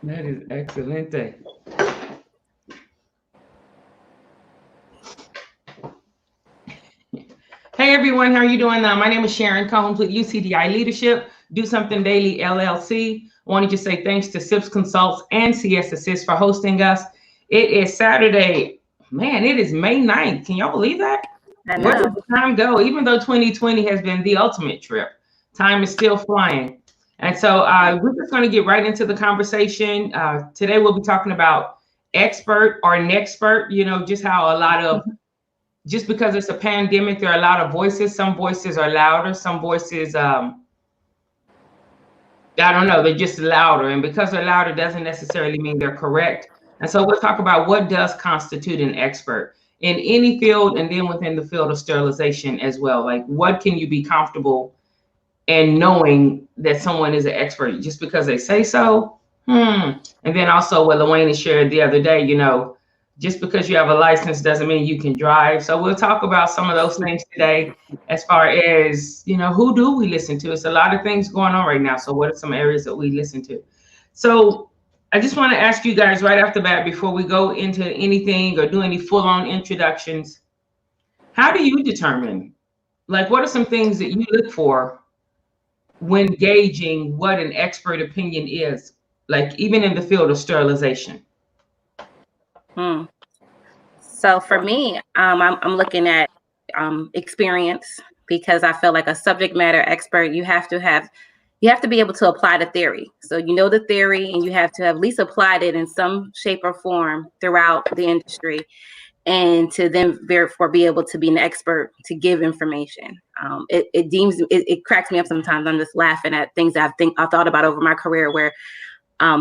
That is excellent. Hey everyone, how are you doing? My name is Sharon Combs with UCDI Leadership, Do Something Daily LLC. I wanted to say thanks to SIPS Consults and CS Assist for hosting us. It is Saturday. Man, it is May 9th. Can y'all believe that? Where did the time go? Even though 2020 has been the ultimate trip, time is still flying. And so we're just going to get right into the conversation. Today we'll be talking about expert or Nexpert, just how a lot of just because it's a pandemic, there are a lot of voices. Some voices are louder. Some voices, I don't know, they're just louder. And because they're louder doesn't necessarily mean they're correct. And so we'll talk about what does constitute an expert in any field, and then within the field of sterilization as well. Like, what can you be comfortable in knowing that someone is an expert just because they say so? And then also what LaWayne shared the other day, just because you have a license doesn't mean you can drive. So we'll talk about some of those things today as far as, who do we listen to? It's a lot of things going on right now. So what are some areas that we listen to? So I just want to ask you guys right off the bat, before we go into anything or do any full-on introductions, how do you determine, like, what are some things that you look for when gauging what an expert opinion is, like even in the field of sterilization? So for me, I'm looking at experience, because I feel like a subject matter expert, you have to be able to apply the theory. So the theory, and you have to have at least applied it in some shape or form throughout the industry, and to then therefore be able to be an expert to give information. It cracks me up sometimes. I'm just laughing at things that I've thought about over my career, where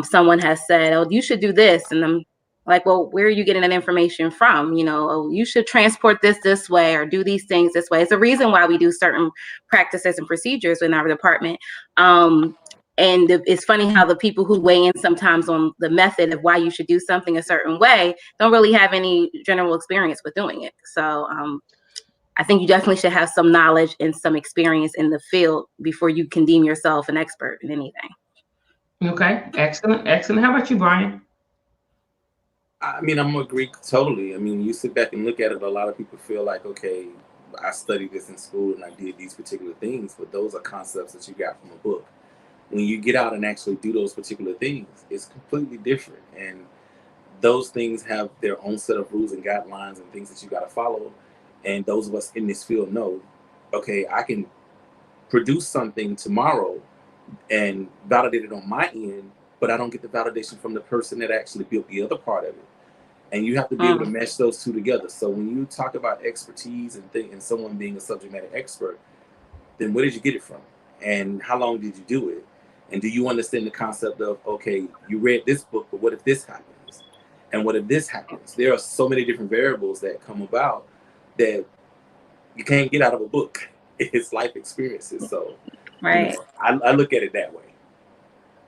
someone has said, "Oh, you should do this," and I'm like, well, where are you getting that information from? Oh, you should transport this way, or do these things this way. It's a reason why we do certain practices and procedures in our department. And it's funny how the people who weigh in sometimes on the method of why you should do something a certain way don't really have any general experience with doing it. So I think you definitely should have some knowledge and some experience in the field before you can deem yourself an expert in anything. Okay, excellent. How about you, Brian? I mean, I'm gonna agree totally. I mean, you sit back and look at it, a lot of people feel like, okay, I studied this in school and I did these particular things, but those are concepts that you got from a book. When you get out and actually do those particular things, it's completely different. And those things have their own set of rules and guidelines and things that you got to follow. And those of us in this field know, okay, I can produce something tomorrow and validate it on my end, but I don't get the validation from the person that actually built the other part of it. And you have to be able to mesh those two together. So when you talk about expertise and someone being a subject matter expert, then where did you get it from? And how long did you do it? And do you understand the concept of, okay, you read this book, but what if this happens? And what if this happens? There are so many different variables that come about that you can't get out of a book. It's life experiences. So right. I look at it that way.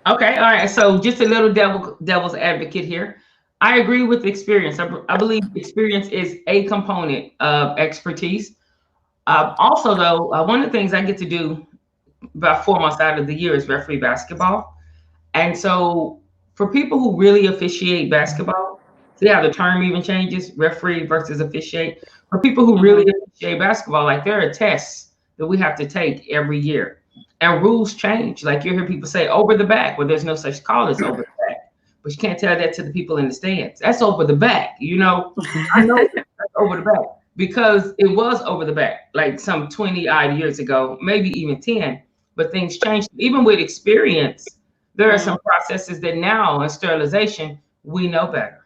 Okay, all right. So just a little devil's advocate here. I agree with experience. I believe experience is a component of expertise. Also, though, one of the things I get to do about 4 months out of the year is referee basketball. And so for people who really officiate basketball, see how the term even changes, referee versus officiate. For people who really officiate basketball, like there are tests that we have to take every year. And rules change. Like you hear people say over the back, well, there's no such call as over the back. But you can't tell that to the people in the stands. That's over the back, I know that's over the back because it was over the back like some 20 odd years ago, maybe even 10, but things changed. Even with experience, there are some processes that now in sterilization, we know better.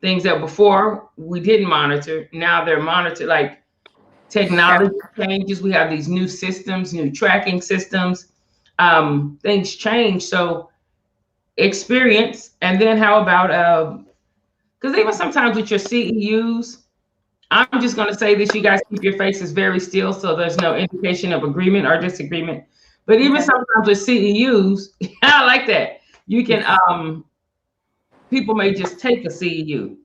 Things that before we didn't monitor, now they're monitored. Like technology changes, we have these new systems, new tracking systems, things change. So experience, and then how about because even sometimes with your CEUs, I'm just going to say this, you guys keep your faces very still so there's no indication of agreement or disagreement. But even sometimes with CEUs, I like that. You can people may just take a CEU.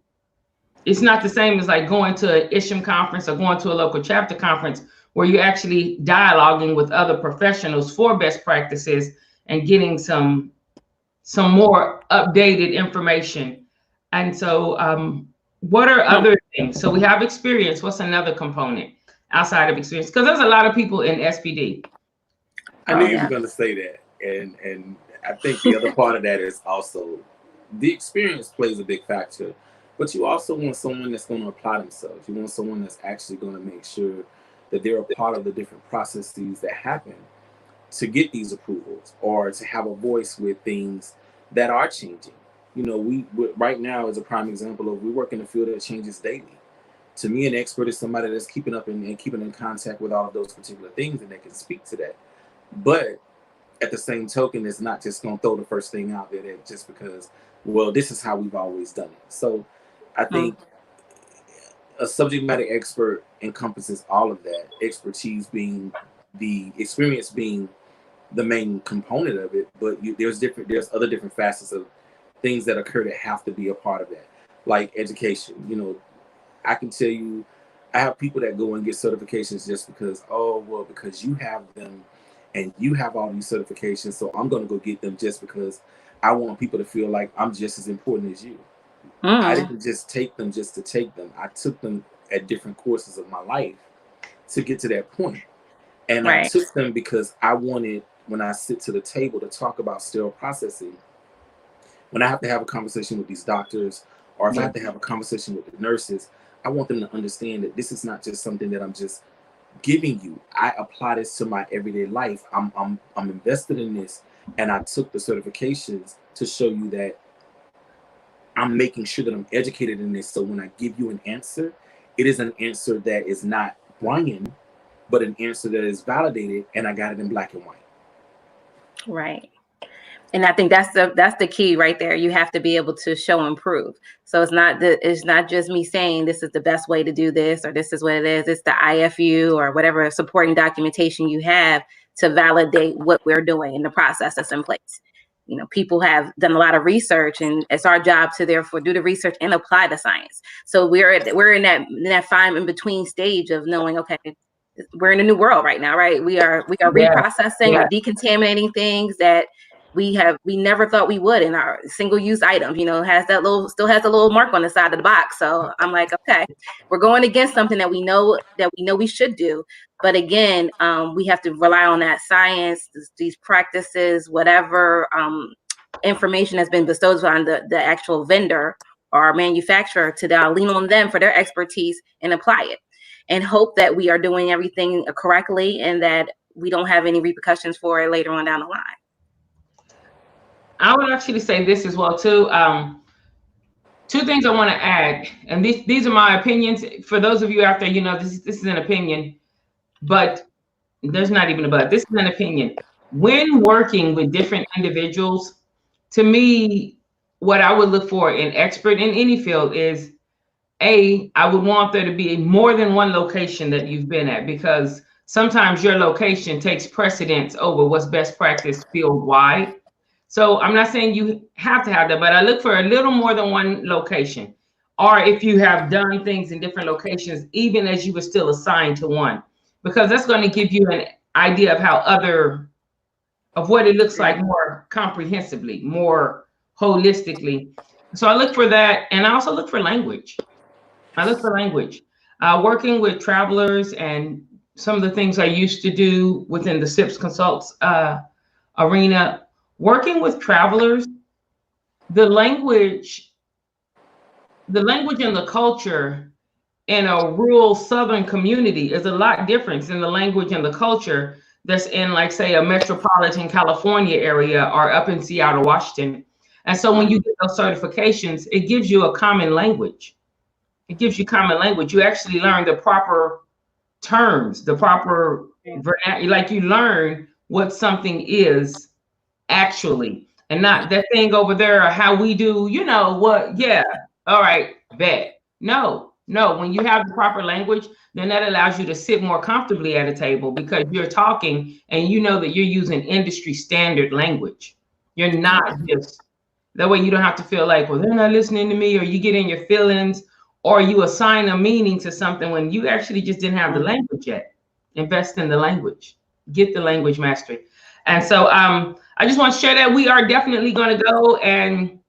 It's not the same as like going to an ISHM conference or going to a local chapter conference where you're actually dialoguing with other professionals for best practices and getting some some more updated information. And so what are other things? So we have experience. What's another component outside of experience? Because there's a lot of people in SPD. I knew you were going to say that. And I think the other part of that is also the experience plays a big factor. But you also want someone that's going to apply themselves. You want someone that's actually going to make sure that they're a part of the different processes that happen to get these approvals, or to have a voice with things that are changing. You know, we right now is a prime example of we work in a field that changes daily. To me, an expert is somebody that's keeping up and keeping in contact with all of those particular things, and they can speak to that. But at the same token, it's not just going to throw the first thing out there that just because, well, this is how we've always done it. So I think a subject matter expert encompasses all of that, expertise being the experience being the main component of it, but there's other different facets of things that occur that have to be a part of that, like education. You know, I can tell you, I have people that go and get certifications just because, oh, well, because you have them and you have all these certifications, so I'm going to go get them just because I want people to feel like I'm just as important as you. I didn't just take them just to take them. I took them at different courses of my life to get to that point. And I took them because I wanted, when I sit to the table to talk about sterile processing, when I have to have a conversation with these doctors, or if I have to have a conversation with the nurses, I want them to understand that this is not just something that I'm just giving you. I apply this to my everyday life. I'm invested in this, and I took the certifications to show you that I'm making sure that I'm educated in this. So when I give you an answer, it is an answer that is not Brian, but an answer that is validated, and I got it in black and white. Right. And I think that's the key right there. You have to be able to show and prove. So it's not just me saying this is the best way to do this, or this is what it is. It's the IFU or whatever supporting documentation you have to validate what we're doing in the process that's in place. You know, people have done a lot of research, and it's our job to therefore do the research and apply the science. So we're in that fine in between stage of knowing, okay, we're in a new world right now, right? We are reprocessing or decontaminating things that we never thought we would in our single-use items. You know, still has a little mark on the side of the box. So I'm like, okay, we're going against something that we know we should do. But again, we have to rely on that science, these practices, whatever information has been bestowed on the actual vendor or manufacturer, to lean on them for their expertise and apply it, and hope that we are doing everything correctly and that we don't have any repercussions for it later on down the line. I would actually say this as well too. Two things I want to add, and these are my opinions. For those of you out there, you know, this is an opinion, but there's not even a but. This is an opinion. When working with different individuals, to me, what I would look for in expert in any field is, I would want there to be more than one location that you've been at, because sometimes your location takes precedence over what's best practice field wide. So I'm not saying you have to have that, but I look for a little more than one location. Or if you have done things in different locations, even as you were still assigned to one, because that's going to give you an idea of what it looks like more comprehensively, more holistically. So I look for that. And I also look for language. Working with travelers and some of the things I used to do within the SIPS Consults arena, working with travelers, the language and the culture in a rural Southern community is a lot different than the language and the culture that's in, like, say, a metropolitan California area or up in Seattle, Washington. And so when you get those certifications, it gives you a common language. You actually learn the proper terms, the proper, like, you learn what something is actually, and not that thing over there or how we do, you know what? Yeah. All right. Bet. No. When you have the proper language, then that allows you to sit more comfortably at a table, because you're talking and you know that you're using industry standard language. You're not just, that way you don't have to feel like, well, they're not listening to me, or you get in your feelings, or you assign a meaning to something when you actually just didn't have the language yet. Invest in the language. Get the language mastery. And so I just want to share that we are definitely going to go and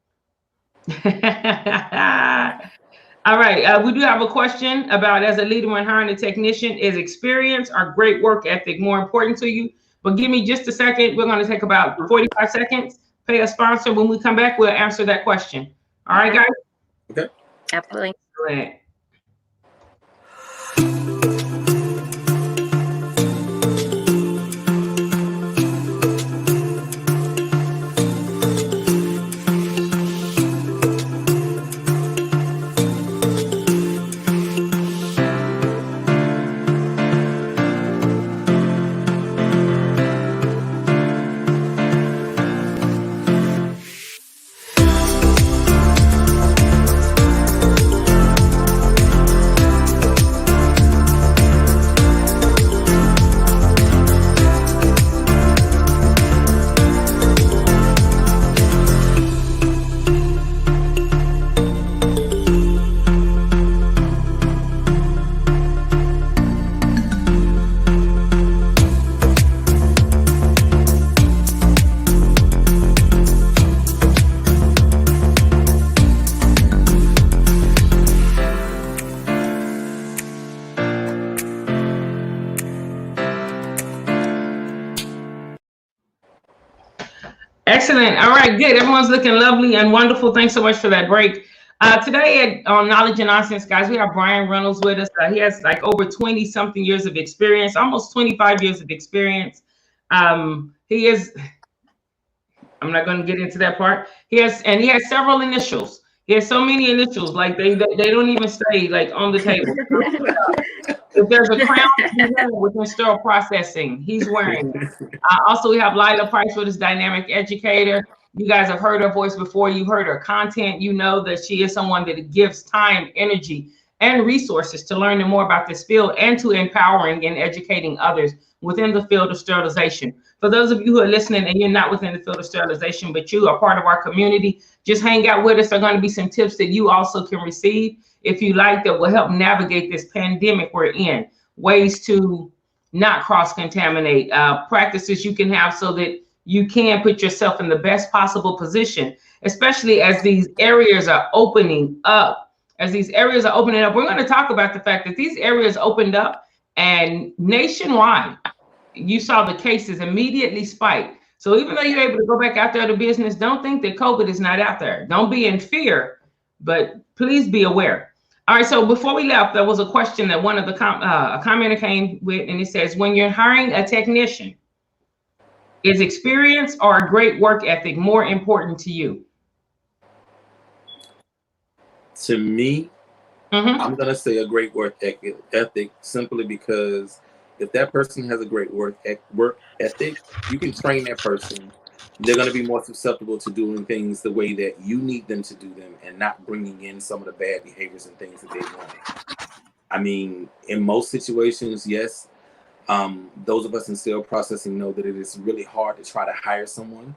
all right. We do have a question about, as a leader when hiring a technician, is experience or great work ethic more important to you? But give me just a second. We're going to take about 45 seconds, pay a sponsor. When we come back, we'll answer that question. All right, guys? Okay. Absolutely. Go ahead. Excellent. All right, good. Everyone's looking lovely and wonderful. Thanks so much for that break. Today on Knowledge and Nonsense, guys, we have Brian Reynolds with us. He has like over 20 something years of experience, almost 25 years of experience. He is, I'm not going to get into that part. He has several initials. He has so many initials, like they don't even stay like on the table. If there's a crown within sterile processing, he's wearing it. Also, we have Lila Price with his dynamic educator. You guys have heard her voice before. You've heard her content. You know that she is someone that gives time, energy, and resources to learning more about this field and to empowering and educating others within the field of sterilization. For those of you who are listening and you're not within the field of sterilization, but you are part of our community, just hang out with us. There are going to be some tips that you also can receive, if you like, that will help navigate this pandemic we're in. Ways to not cross-contaminate, practices you can have so that you can put yourself in the best possible position, especially as these areas are opening up. As these areas are opening up, we're going to talk about the fact that these areas opened up, and nationwide, you saw the cases immediately spike. So even though you're able to go back out there to business, don't think that COVID is not out there. Don't be in fear, but please be aware. All right, so before we left, there was a question that one of the a commenter came with, and it says, when you're hiring a technician, is experience or a great work ethic more important to you? To me, I'm going to say a great work ethic simply because if that person has a great work ethic, you can train that person. They're going to be more susceptible to doing things the way that you need them to do them and not bringing in some of the bad behaviors and things that they want. I mean, in most situations, yes, those of us in sterile processing know that it is really hard to try to hire someone.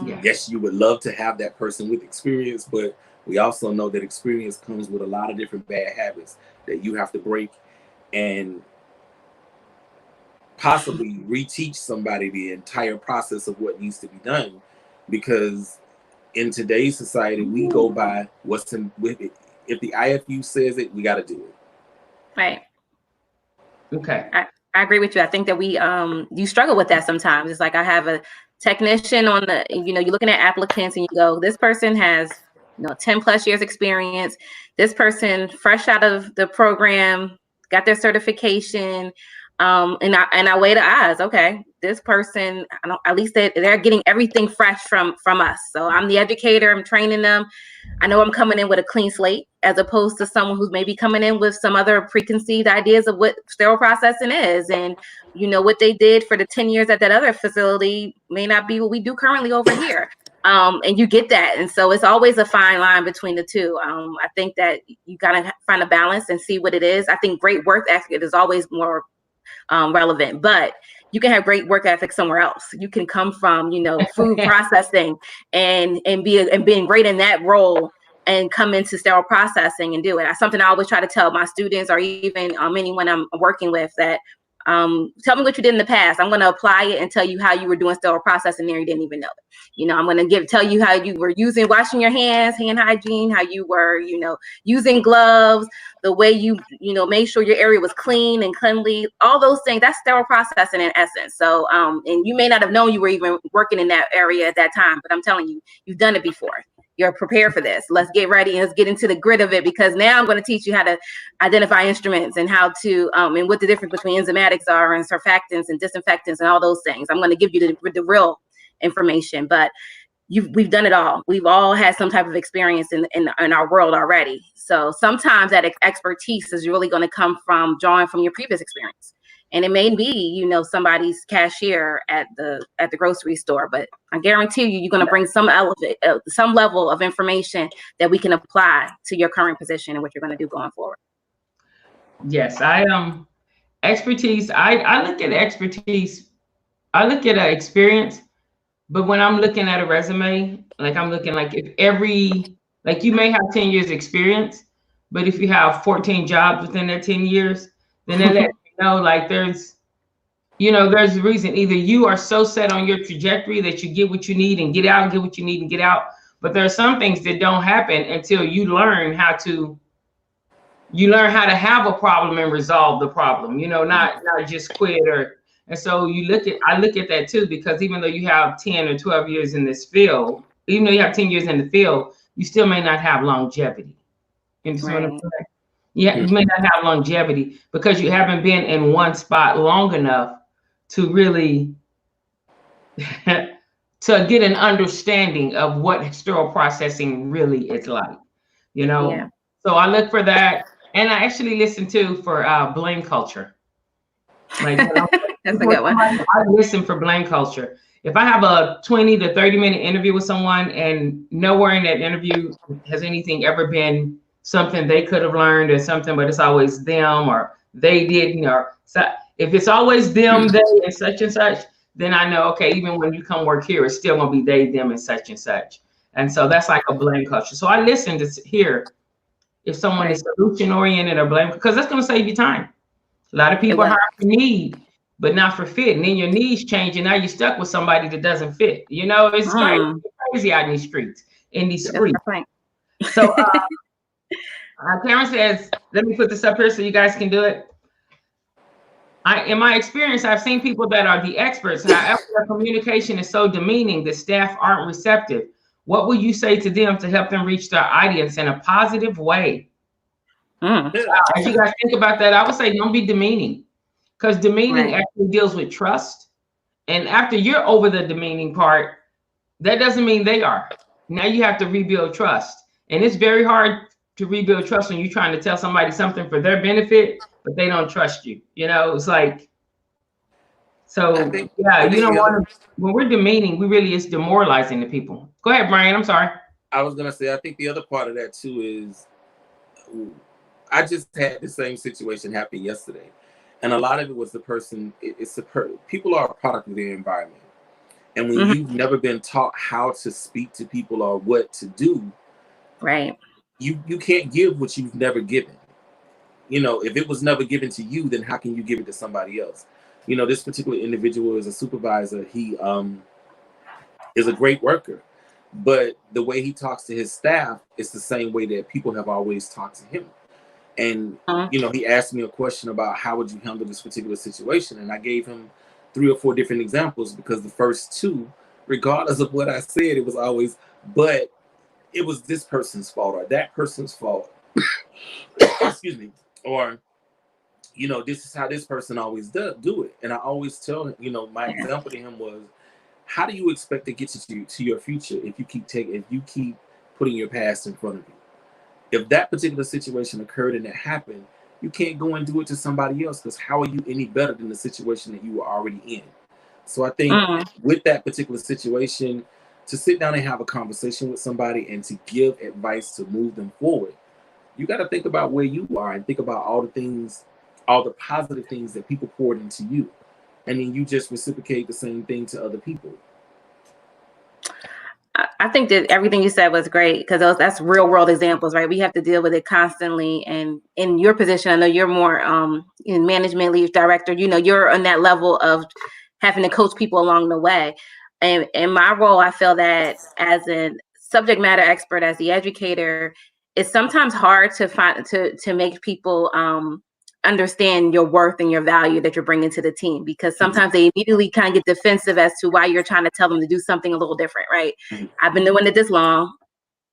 Yeah. Yes, you would love to have that person with experience, but we also know that experience comes with a lot of different bad habits that you have to break and possibly reteach somebody the entire process of what needs to be done. Because in today's society, we go by what's in with it. If the IFU says it, we got to do it. Right. Okay. I agree with you. I think that we you struggle with that sometimes. It's like I have a technician on the, you're looking at applicants and you go, this person has 10 plus years experience. This person fresh out of the program, got their certification. And I weigh the odds. Okay, this person, at least they're getting everything fresh from us. So I'm the educator. I'm training them. I know I'm coming in with a clean slate, as opposed to someone who's maybe coming in with some other preconceived ideas of what sterile processing is, and what they did for the 10 years at that other facility may not be what we do currently over here. And you get that, and so it's always a fine line between the two. I think that you gotta find a balance and see what it is. I think great work ethic is always more relevant, but you can have great work ethic somewhere else. You can come from, food processing and being great in that role and come into sterile processing and do it. That's something I always try to tell my students or even anyone I'm working with, that Tell me what you did in the past. I'm going to apply it and tell you how you were doing sterile processing there. You didn't even know it. You know, I'm going to tell you how you were washing your hands, hand hygiene, how you were, using gloves, the way you made sure your area was clean and cleanly, all those things. That's sterile processing in essence. So, and you may not have known you were even working in that area at that time, but I'm telling you, you've done it before. You're prepared for this. Let's get ready and let's get into the grit of it, because now I'm going to teach you how to identify instruments and how to, and what the difference between enzymatics are and surfactants and disinfectants and all those things. I'm going to give you the real information, but we've done it all. We've all had some type of experience in our world already. So sometimes that expertise is really going to come from drawing from your previous experience. And it may be, somebody's cashier at the grocery store, but I guarantee you're going to bring some level of information that we can apply to your current position and what you're going to do going forward. Yes, expertise. I look at expertise. I look at experience, but when I'm looking at a resume, like I'm looking like if you may have 10 years experience, but if you have 14 jobs within that 10 years, then that lets me know like there's a reason. Either you are so set on your trajectory that you get what you need and get out and get what you need and get out. But there are some things that don't happen until you learn how to have a problem and resolve the problem, not just quit and so I look at that too, because even though you have 10 or 12 years in this field, even though you have 10 years in the field, you still may not have longevity. You understand what I'm saying? Yeah, you may not have longevity because you haven't been in one spot long enough to really to get an understanding of what sterile processing really is like, Yeah. So I look for that. And I actually listen for blame culture. Like that's a good one. I listen for blame culture. If I have a 20 to 30-minute interview with someone and nowhere in that interview has anything ever been something they could have learned or something, but it's always them or they didn't, or so if it's always them, they, and such, then I know, okay, even when you come work here, it's still gonna be they, them, and such. And so that's like a blame culture. So I listen to hear if someone is solution oriented or blame, because that's going to save you time. A lot of people hire for need, but not for fit. And then your needs change, and now you're stuck with somebody that doesn't fit. It's crazy out in these streets, So Karen says, let me put this up here so you guys can do it. In my experience, I've seen people that are the experts. However, their communication is so demeaning that staff aren't receptive. What will you say to them to help them reach their audience in a positive way? As you guys think about that, I would say don't be demeaning, because demeaning actually deals with trust. And after you're over the demeaning part, that doesn't mean they are. Now you have to rebuild trust. And it's very hard to rebuild trust when you're trying to tell somebody something for their benefit, but they don't trust you. It's like, so when we're demeaning, we really is demoralizing the people. Go ahead, Brian. I'm sorry. I was gonna say, I think the other part of that too is, I just had the same situation happen yesterday, and a lot of it was the person. People are a product of their environment, and when you've never been taught how to speak to people or what to do, you can't give what you've never given. If it was never given to you, then how can you give it to somebody else? This particular individual is a supervisor. He is a great worker, but the way he talks to his staff is the same way that people have always talked to him. And, he asked me a question about how would you handle this particular situation? And I gave him 3 or 4 different examples, because the first 2, regardless of what I said, it was always, but it was this person's fault or that person's fault. Excuse me. Or, this is how this person always do it. And I always tell him, my example to him was, how do you expect to get to your future if you keep putting your past in front of you? If that particular situation occurred and it happened, you can't go and do it to somebody else, because how are you any better than the situation that you were already in? So I think with that particular situation, to sit down and have a conversation with somebody and to give advice to move them forward, you got to think about where you are and think about all the positive things that people poured into you. And then you just reciprocate the same thing to other people. I think that everything you said was great because that's real world examples, right? We have to deal with it constantly. And in your position, I know you're more in management, lead director. You're on that level of having to coach people along the way. And in my role, I feel that as a subject matter expert, as the educator, it's sometimes hard to find to make people understand your worth and your value that you're bringing to the team, because sometimes they immediately kind of get defensive as to why you're trying to tell them to do something a little different, right? I've been doing it this long,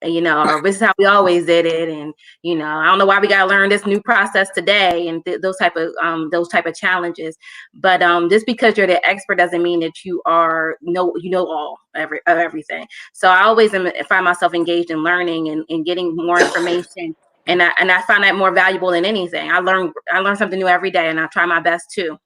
or this is how we always did it, and I don't know why we got to learn this new process today, and those type of challenges. But just because you're the expert doesn't mean that you know all everything. So I always find myself engaged in learning and getting more information. And I find that more valuable than anything. I learn something new every day, and I try my best too.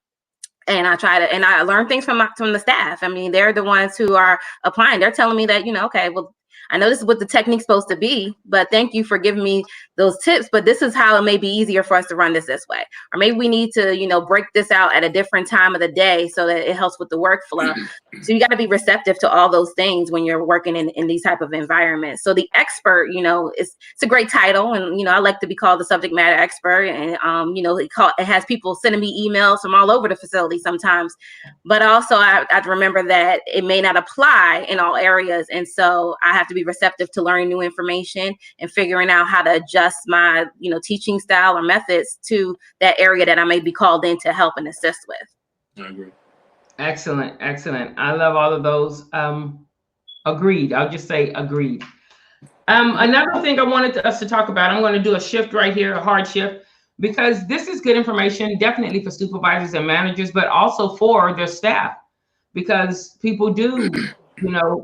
And I learn things from the staff. I mean, they're the ones who are applying. They're telling me that, okay, well, I know this is what the technique's supposed to be, but thank you for giving me those tips. But this is how it may be easier for us to run this way. Or maybe we need to, break this out at a different time of the day so that it helps with the workflow. So you got to be receptive to all those things when you're working in these type of environments. So the expert, it's a great title. And, I like to be called the subject matter expert. And, it has people sending me emails from all over the facility sometimes. But also I have to remember that it may not apply in all areas. And so I have to be receptive to learning new information and figuring out how to adjust my, teaching style or methods to that area that I may be called in to help and assist with. I agree. Excellent. I love all of those. Agreed. I'll just say agreed. Another thing I wanted us to talk about, I'm going to do a shift right here, a hard shift, because this is good information, definitely for supervisors and managers, but also for their staff, because people do,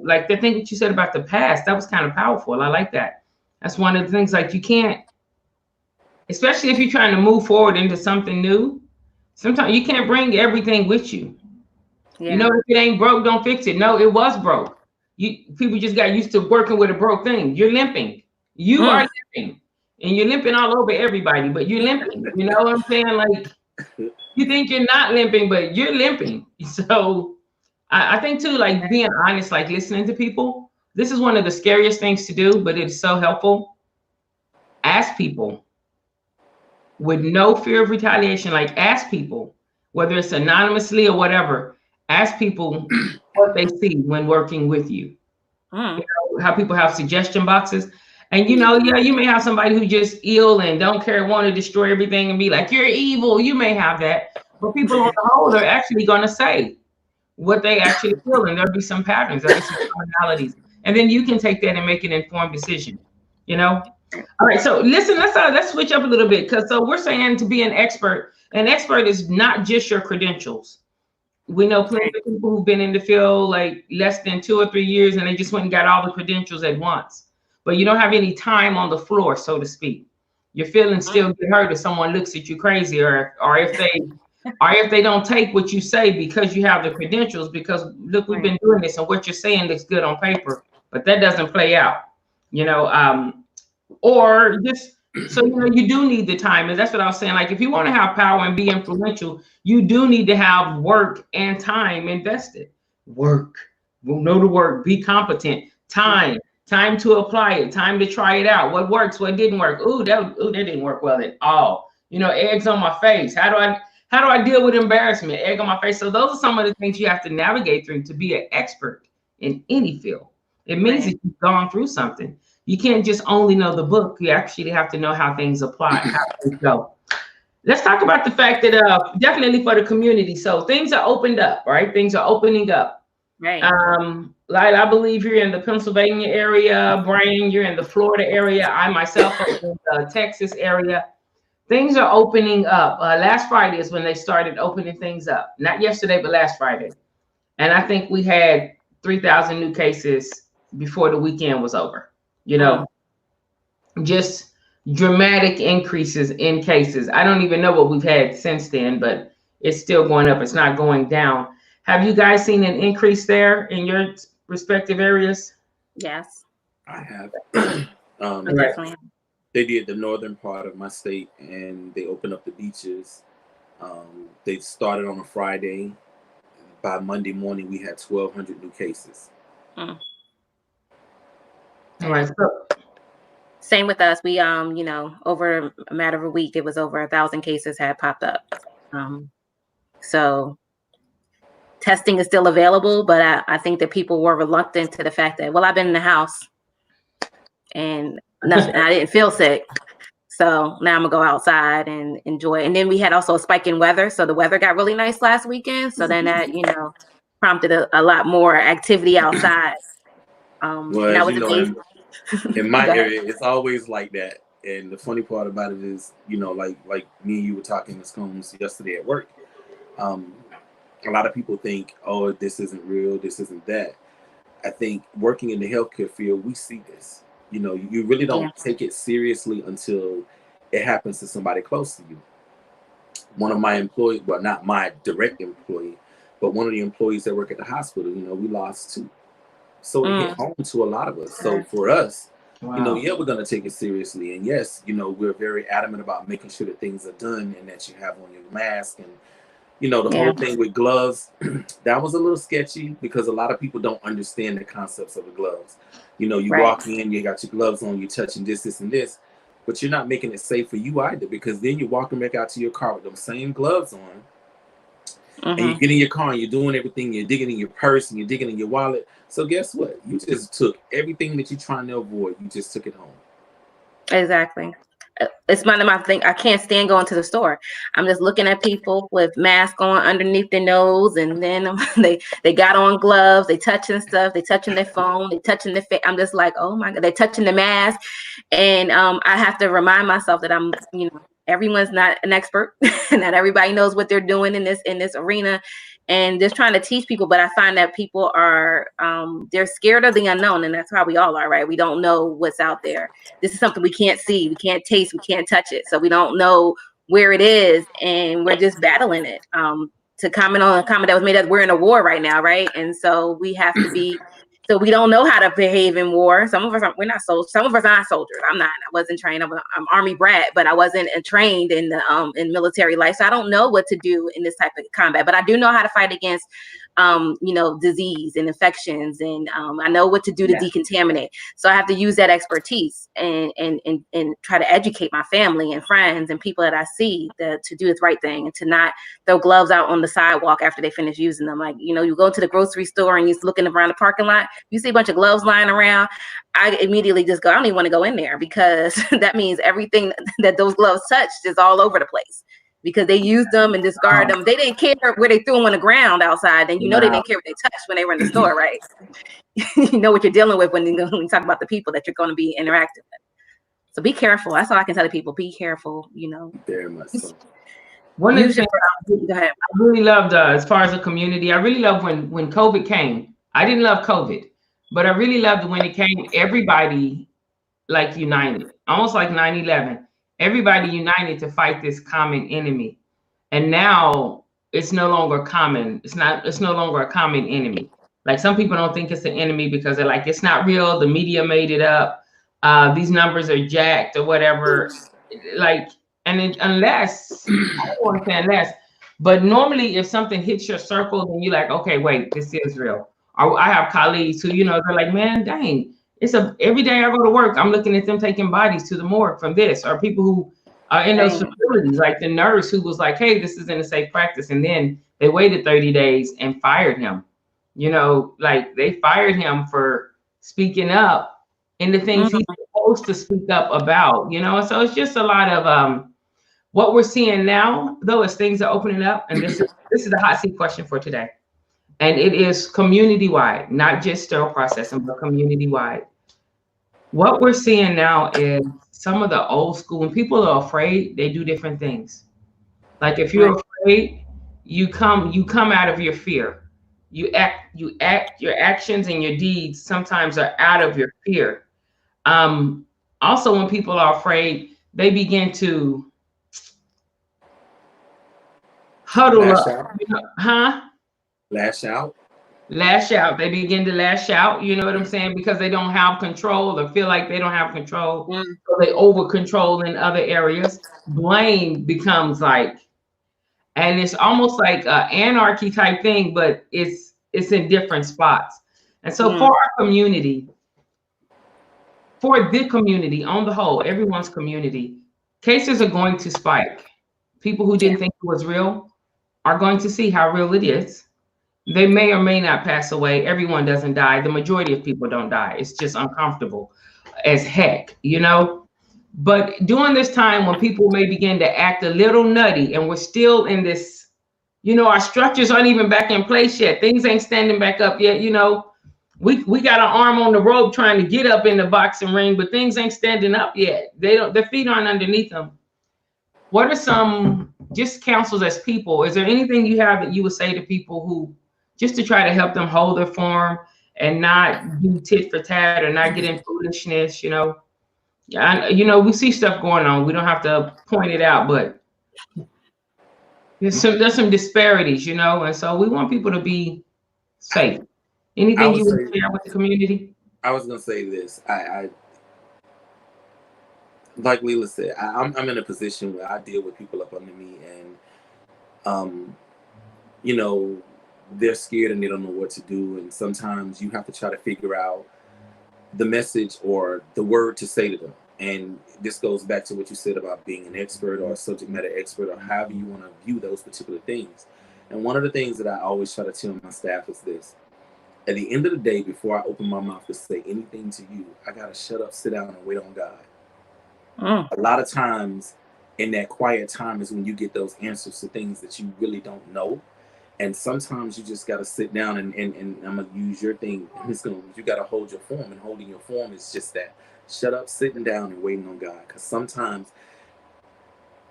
like the thing that you said about the past, that was kind of powerful. I like that. That's one of the things, like you can't, especially if you're trying to move forward into something new, sometimes you can't bring everything with you. Yeah. If it ain't broke, don't fix it. No, it was broke. People just got used to working with a broke thing. You're limping. You are limping. And you're limping all over everybody, but you're limping. You know what I'm saying? Like, you think you're not limping, but you're limping. So I think too, like being honest, like listening to people, this is one of the scariest things to do, but it's so helpful. Ask people with no fear of retaliation. Like ask people, whether it's anonymously or whatever, ask people what they see when working with you. How people have suggestion boxes. And you may have somebody who just ill and don't care, want to destroy everything and be like, you're evil. You may have that. But people on the whole are actually going to say what they actually feel. And there'll be some patterns, there'll be some commonalities. And then you can take that and make an informed decision, All right, so listen, let's switch up a little bit, because so we're saying to be an expert is not just your credentials. We know plenty of people who've been in the field like less than 2 or 3 years, and they just went and got all the credentials at once. But you don't have any time on the floor, so to speak. Your feelings still get hurt if someone looks at you crazy, or if they don't take what you say because you have the credentials. Because look, we've been doing this, and what you're saying looks good on paper, but that doesn't play out. Or just so you do need the time. And that's what I was saying. Like, if you want to have power and be influential, you do need to have work and time invested. Work. We'll know the work. Be competent. Time to apply it. Time to try it out. What works? What didn't work? Ooh, that didn't work well at all. Eggs on my face. How do I deal with embarrassment? Egg on my face. So those are some of the things you have to navigate through to be an expert in any field. It means that you've gone through something. You can't just only know the book. You actually have to know how things apply, how things go. Let's talk about the fact that definitely for the community. So things are opened up, right? Things are opening up. Right. Like I believe you're in the Pennsylvania area, Brian, you're in the Florida area. I myself am in the Texas area. Things are opening up. Last Friday is when they started opening things up. Not yesterday, but last Friday. And I think we had 3,000 new cases before the weekend was over. Just dramatic increases in cases. I don't even know what we've had since then, but it's still going up. It's not going down. Have you guys seen an increase there in your respective areas? Yes. I have. Definitely. They did the northern part of my state, and they opened up the beaches. They started on a Friday. By Monday morning, we had 1,200 new cases. All right. So, Same with us. We, you know, over a matter of a week, it was over 1,000 cases had popped up. So testing is still available, but I think that people were reluctant to the fact that, well, I've been in the house and nothing, I didn't feel sick. So now I'm gonna go outside and enjoy. And then we had also a spike in weather. So the weather got really nice last weekend. So then that, you know, prompted a lot more activity outside. Well, And I as was you know, amazed. in my Go ahead. area, it's always like that. And the funny part about it is, you know, like me and you were talking, Ms. Combs, yesterday at work. A lot of people think, oh, this isn't real, this isn't that. I think working in the healthcare field, we see this. You know, you really don't take it seriously until it happens to somebody close to you. One of my employees, well, not my direct employee, but one of the employees that work at the hospital, you know, we lost too. So it hit home to a lot of us. So for us, you know, yeah, we're going to take it seriously. And yes, you know, we're very adamant about making sure that things are done and that you have on your mask. And, you know, the whole thing with gloves, that was a little sketchy because a lot of people don't understand the concepts of the gloves. You know, you walk in, you got your gloves on, you're touching this, and this, but you're not making it safe for you either, because then you're walking back out to your car with those same gloves on. And you get in your car and you're doing everything. You're digging in your purse and you're digging in your wallet. So guess what? You just took everything that you're trying to avoid. You just took it home. Exactly. It's one of my thing. I can't stand going to the store. I'm just looking at people with masks on underneath their nose, and then they got on gloves. They touching stuff. They touching their phone. They touching their face. I'm just like, oh my God. They're touching the mask, and I have to remind myself that I'm, you know, everyone's not an expert. Not everybody knows what they're doing in this arena, and just trying to teach people. But I find that people are they're scared of the unknown, and that's how we all are, right? We don't know what's out there. This is something we can't see, we can't taste, we can't touch it, so we don't know where it is, and we're just battling it. To comment on a comment that was made, that we're in a war right now, right? And so we have to be. So we don't know how to behave in war. Some of us we're not soldiers. Some of us aren't soldiers. I'm not. I wasn't trained. I'm Army brat, but I wasn't trained in the in military life. So I don't know what to do in this type of combat. But I do know how to fight against you know, disease and infections, and I know what to do to decontaminate. So I have to use that expertise and try to educate my family and friends and people that I see to do the right thing, and to not throw gloves out on the sidewalk after they finish using them. Like, you know, you go to the grocery store and you're looking around the parking lot, you see a bunch of gloves lying around. I immediately just go, I don't even want to go in there, because that means everything that those gloves touched is all over the place, because they used them and discarded them. They didn't care where they threw them on the ground outside. And you know, they didn't care what they touched when they were in the store, right? You know what you're dealing with when you talk about the people that you're going to be interacting with. So be careful. That's all I can tell the people. Be careful, you know. Very much so. One of the things I really loved, as far as a community, I really loved when COVID came. I didn't love COVID, but I really loved when it came, everybody like united, almost like 9/11. Everybody united to fight this common enemy. And now it's no longer common. It's no longer a common enemy. Like, some people don't think it's an enemy because they're like, it's not real. The media made it up. These numbers are jacked or whatever. Like, and unless, I don't want to say unless, but normally if something hits your circle, then you're like, okay, wait, this is real. Or I have colleagues who, you know, they're like, man, dang, every day I go to work, I'm looking at them taking bodies to the morgue from this, or people who are in those facilities, like the nurse who was like, hey, this isn't a safe practice. And then they waited 30 days and fired him. You know, like, they fired him for speaking up in the things he's supposed to speak up about, you know? So it's just a lot of what we're seeing now, though, is things are opening up. And this is the hot seat question for today. And it is community-wide, not just sterile processing, but community-wide. What we're seeing now is some of the old school, when people are afraid, they do different things. Like, if you're afraid, you come out of your fear. Your actions and your deeds sometimes are out of your fear. Also, when people are afraid, they begin to huddle up. You know, lash out. They begin to lash out, you know what I'm saying? Because they don't have control, or feel like they don't have control. So they over control in other areas. Blame becomes like, and it's almost like an anarchy type thing, but it's in different spots. And so for our community, for the community on the whole, everyone's community, cases are going to spike. People who didn't think it was real are going to see how real it is. They may or may not pass away. Everyone doesn't die. The majority of people don't die. It's just uncomfortable as heck, you know? But during this time when people may begin to act a little nutty and we're still in this, you know, our structures aren't even back in place yet. Things ain't standing back up yet, you know. We got an arm on the rope trying to get up in the boxing ring, but things ain't standing up yet. Their feet aren't underneath them. What are some just counsels as people? Is there anything you have that you would say to people who, just to try to help them hold their form and not do tit for tat or not get in foolishness, you know? You know, we see stuff going on. We don't have to point it out, but there's some disparities, you know, and so we want people to be safe. Anything you would share with the community? I was gonna say this. I like Leila said, I'm in a position where I deal with people up under me, and you know, they're scared and they don't know what to do, and sometimes you have to try to figure out the message or the word to say to them. And this goes back to what you said about being an expert or a subject matter expert, or however you want to view those particular things. And one of the things that I always try to tell my staff is this: at the end of the day, before I open my mouth to say anything to you, I gotta shut up, sit down, and wait on God. A lot of times in that quiet time is when you get those answers to things that you really don't know. And sometimes you just got to sit down and I'm going to use your thing. You got to hold your form, and holding your form is just that. Shut up, sitting down and waiting on God. Because sometimes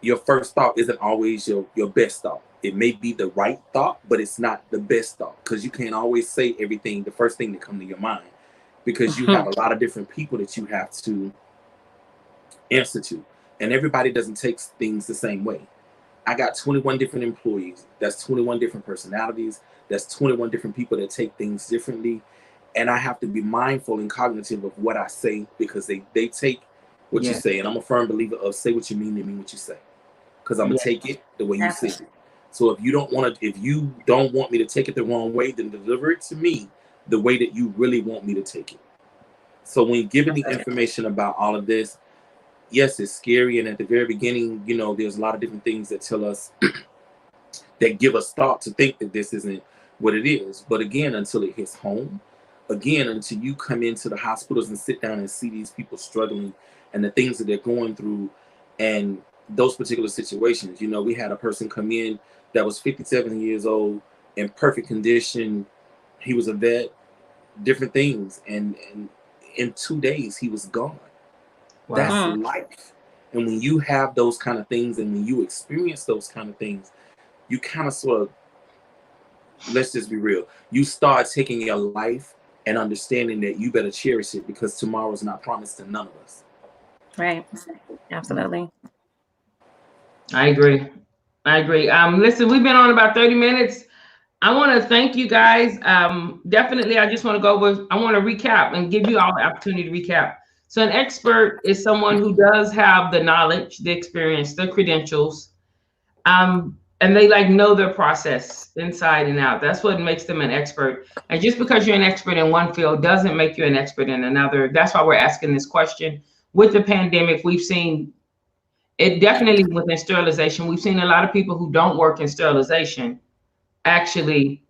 your first thought isn't always your best thought. It may be the right thought, but it's not the best thought, because you can't always say everything, the first thing that comes to your mind, because you have a lot of different people that you have to answer to, and everybody doesn't take things the same way. I got 21 different employees. That's 21 different personalities. That's 21 different people that take things differently, and I have to be mindful and cognitive of what I say, because they take what you say, and I'm a firm believer of say what you mean and mean what you say, because I'm gonna take it the way you say it. So if you don't want me to take it the wrong way, then deliver it to me the way that you really want me to take it. So when given the information about all of this, yes, it's scary. And at the very beginning, you know, there's a lot of different things that tell us, that give us thought to think that this isn't what it is. But again, until it hits home, again, until you come into the hospitals and sit down and see these people struggling and the things that they're going through and those particular situations. You know, we had a person come in that was 57 years old, in perfect condition. He was a vet, different things. And in 2 days, he was gone. Wow. That's life. And when you have those kind of things, and when you experience those kind of things, you kind of sort of, let's just be real, you start taking your life and understanding that you better cherish it, because tomorrow is not promised to none of us. Right. Absolutely. I agree. Listen, we've been on about 30 minutes. I want to thank you guys. Definitely, I just want to go over, I want to recap and give you all the opportunity to recap. So an expert is someone who does have the knowledge, the experience, the credentials, and they like know their process inside and out. That's what makes them an expert. And just because you're an expert in one field doesn't make you an expert in another. That's why we're asking this question. With the pandemic, we've seen it definitely within sterilization. We've seen a lot of people who don't work in sterilization actually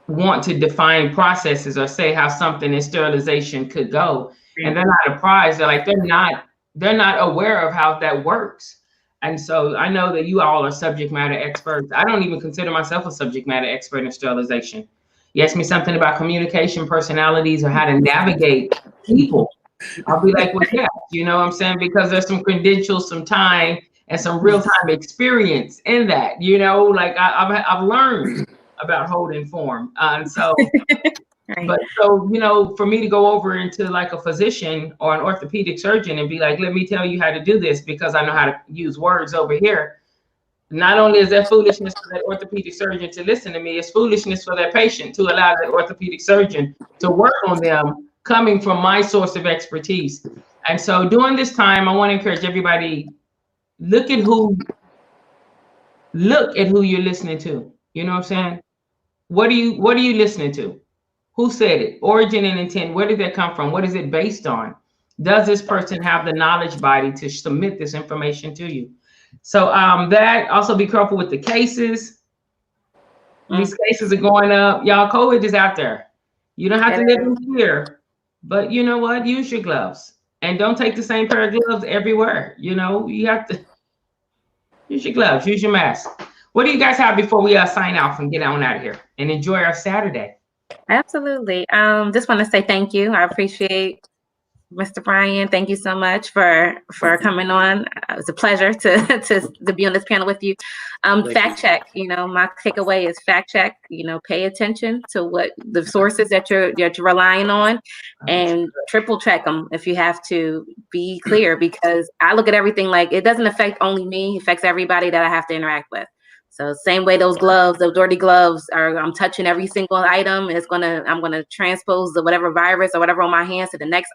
want to define processes or say how something in sterilization could go. And they're not apprised. They're not aware of how that works. And so I know that you all are subject matter experts. I don't even consider myself a subject matter expert in sterilization. You ask me something about communication, personalities, or how to navigate people, I'll be like, well, yeah, you know what I'm saying? Because there's some credentials, some time, and some real-time experience in that, you know, like I've learned about holding form. And so, right. But so, you know, for me to go over into like a physician or an orthopedic surgeon and be like, let me tell you how to do this because I know how to use words over here. Not only is that foolishness for that orthopedic surgeon to listen to me, it's foolishness for that patient to allow that orthopedic surgeon to work on them coming from my source of expertise. And so during this time, I want to encourage everybody, look at who you're listening to. You know what I'm saying? What are you listening to? Who said it? Origin and intent. Where did that come from? What is it based on? Does this person have the knowledge body to submit this information to you? So that also be careful with the cases. These cases are going up. Y'all, COVID is out there. You don't have to live in fear, but you know what? Use your gloves and don't take the same pair of gloves everywhere. You know, you have to use your gloves, use your mask. What do you guys have before we sign off and get on out of here and enjoy our Saturday? Absolutely. Just want to say thank you. I appreciate Mr. Brian. Thank you so much for coming on. It was a pleasure to be on this panel with you. Fact check. You know, my takeaway is fact check. You know, pay attention to what the sources that you're relying on, and triple check them if you have to. Be clear, because I look at everything like it doesn't affect only me. It affects everybody that I have to interact with. So same way those gloves, those dirty gloves I'm touching every single item. I'm gonna transpose the whatever virus or whatever on my hands to the next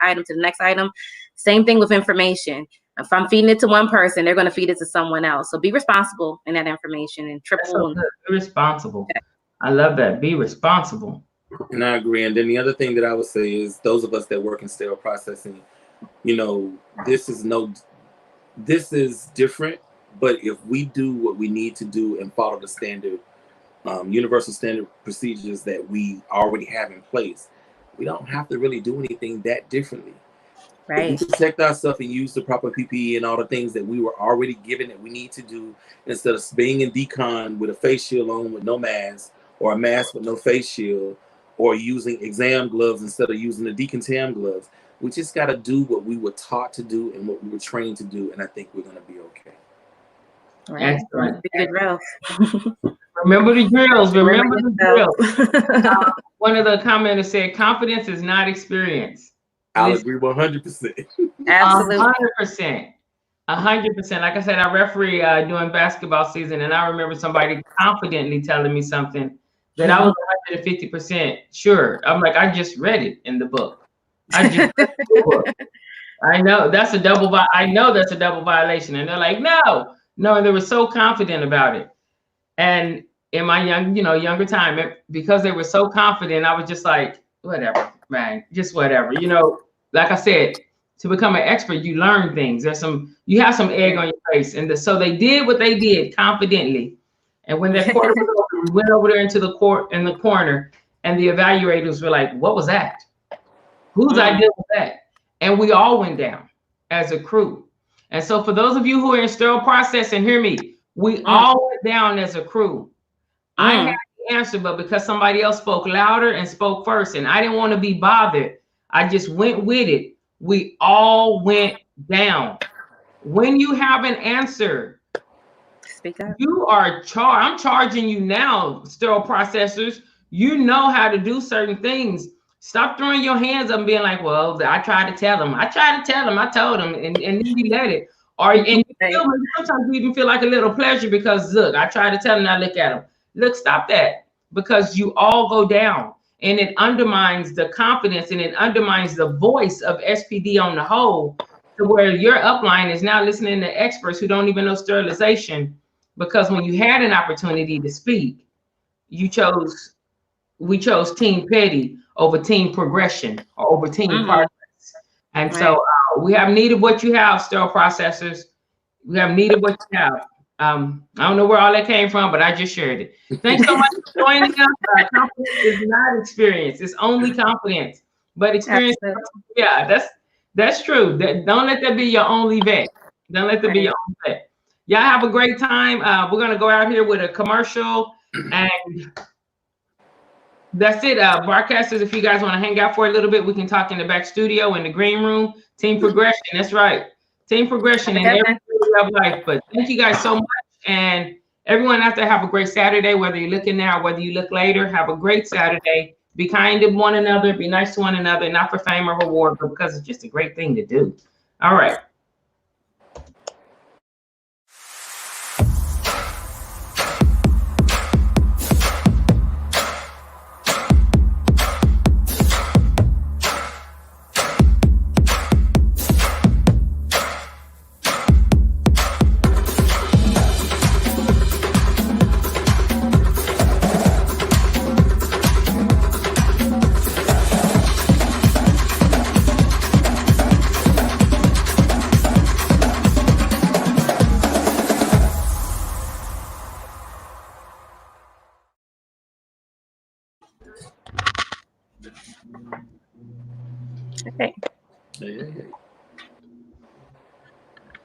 item. Same thing with information. If I'm feeding it to one person, they're gonna feed it to someone else. So be responsible in that information and triple. Be responsible. I love that. Be responsible. And I agree. And then the other thing that I would say is those of us that work in sterile processing, you know, this is different. But if we do what we need to do and follow the standard, universal standard procedures that we already have in place, we don't have to really do anything that differently. Right. We protect ourselves and use the proper PPE and all the things that we were already given that we need to do, instead of being in decon with a face shield on with no mask, or a mask with no face shield, or using exam gloves instead of using the decontam gloves. We just got to do what we were taught to do and what we were trained to do, and I think we're going to be okay. Right. Remember the drills. Remember the drills. One of the commenters said, confidence is not experience. I'll agree 100%. Absolutely. 100%. 100%. Like I said, I referee during basketball season, and I remember somebody confidently telling me something that I was 150% sure. I'm like, I just read it in the book. I just read the book. I know that's a double violation. And they're like, no, they were so confident about it. And in my younger time, because they were so confident, I was just like, whatever, man, just whatever. You know, like I said, to become an expert, you learn things. You have some egg on your face. And so they did what they did confidently. And when that quarter was over, we went over there into the court in the corner, and the evaluators were like, what was that? Whose idea was that? And we all went down as a crew. And so for those of you who are in sterile processing, hear me, we all went down as a crew. I had the answer, but because somebody else spoke louder and spoke first, and I didn't want to be bothered, I just went with it. We all went down. When you have an answer, speak up. You are charged. I'm charging you now, sterile processors. You know how to do certain things. Stop throwing your hands up and being like, well, I tried to tell them. I told them, and then you let it. Sometimes you even feel like a little pleasure because, look, I tried to tell them, now look at them. Look, stop that, because you all go down, and it undermines the confidence, and it undermines the voice of SPD on the whole, to where your upline is now listening to experts who don't even know sterilization, because when you had an opportunity to speak, we chose Team Petty over team progression or over team progress. And so we have need of what you have, sterile processors. We have need of what you have. I don't know where all that came from, but I just shared it. Thanks so much for joining us. Confidence is not experience. It's only confidence. But experience, that's true. Don't let that be your only vet. Don't let that be your only vet. Y'all have a great time. We're going to go out here with a commercial, and that's it. Broadcasters, if you guys want to hang out for a little bit, we can talk in the back studio in the green room. Team progression. That's right. Team progression in every area of life. But thank you guys so much. And everyone out there, have a great Saturday, whether you're looking now, whether you look later. Have a great Saturday. Be kind to one another. Be nice to one another, not for fame or reward, but because it's just a great thing to do. All right. Okay. Hey.